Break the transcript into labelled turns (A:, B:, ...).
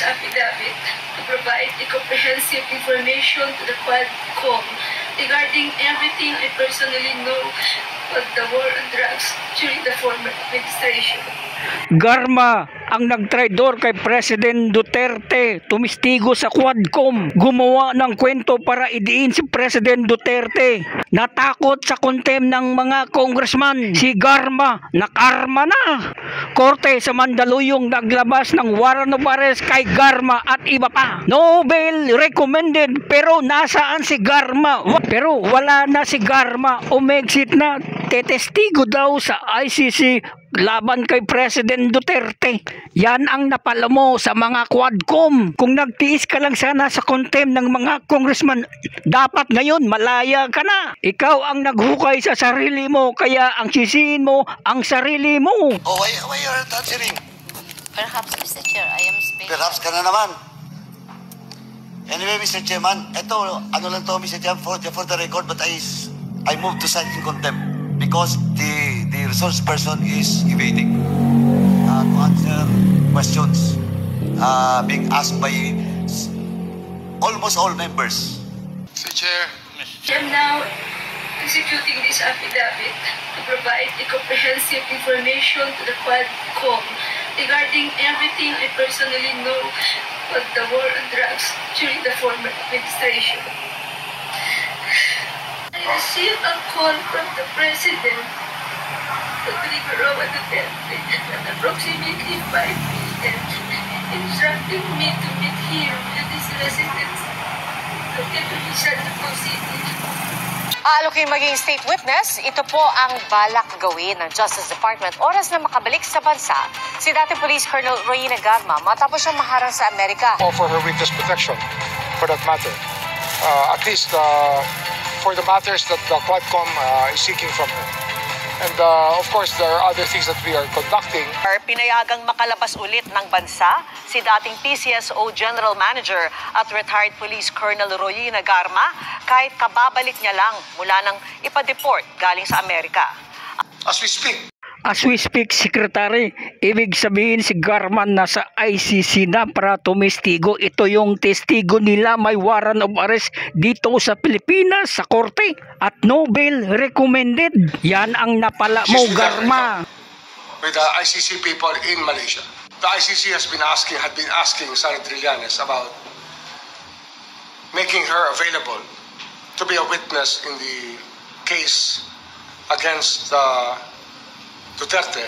A: affidavit to provide a comprehensive information to the Quadcom regarding everything I personally know about the war on drugs during the former administration.
B: Garma ang nagtraidor kay President Duterte, tumistigo sa Quadcom, gumawa ng kwento para idiin si President Duterte. Natakot sa contempt ng mga congressman, si Garma nakarma na. Korte sa Mandaluyong naglabas ng warrant of arrest kay Garma at iba pa. No bail recommended, pero nasaan si Garma? Pero wala na si Garma, umexit na, tetestigo daw sa ICC laban kay President Duterte. Yan ang napala mo sa mga Quadcom. Kung nagtiis ka lang sana sa contempt ng mga congressman, dapat ngayon malaya ka na. Ikaw ang naghukay sa sarili mo, kaya ang sisihin mo ang sarili mo.
C: Oh, why you are answering?
D: Perhaps, Mr. Chair, I am speaking.
C: Perhaps ka na naman. Anyway, Mr. Chairman, ito, ano lang to, Mr. Chairman, for the record, but I moved to cite in contempt because the resource person is evading to answer questions being asked by almost all members.
E: Mr. Chair.
A: I am now executing this affidavit to provide a comprehensive information to the Quadcom regarding everything I personally know about the war on drugs during the former administration. I received a call from the President, Rodrigo Roa Duterte, at approximately 5 p.m. instructing me to meet him at his residence located in Santa Cruz City.
D: Aalukin maging state witness, ito po ang balak gawin ng Justice Department oras na makabalik sa bansa si dating Police Colonel Royina Garma matapos siyang maharang sa Amerika.
E: For her witness protection, for that matter. At least for the matters that the Quadcom is seeking from her. And of course, there are other things that we are conducting.
D: Pinayagang makalabas ulit ng bansa si dating PCSO General Manager at retired Police Colonel Royina Garma kahit kababalik niya lang mula nang ipa-deport galing sa Amerika.
B: As we speak, Secretary, ibig sabihin si Garma nasa ICC na para tumistigo. Ito yung testigo nila, may warrant of arrest dito sa Pilipinas, sa korte. At no bail recommended. Yan ang napala mo, Garma.
E: With the ICC people in Malaysia. The ICC had been asking Sara Trillanes about making her available to be a witness in the case against Duterte.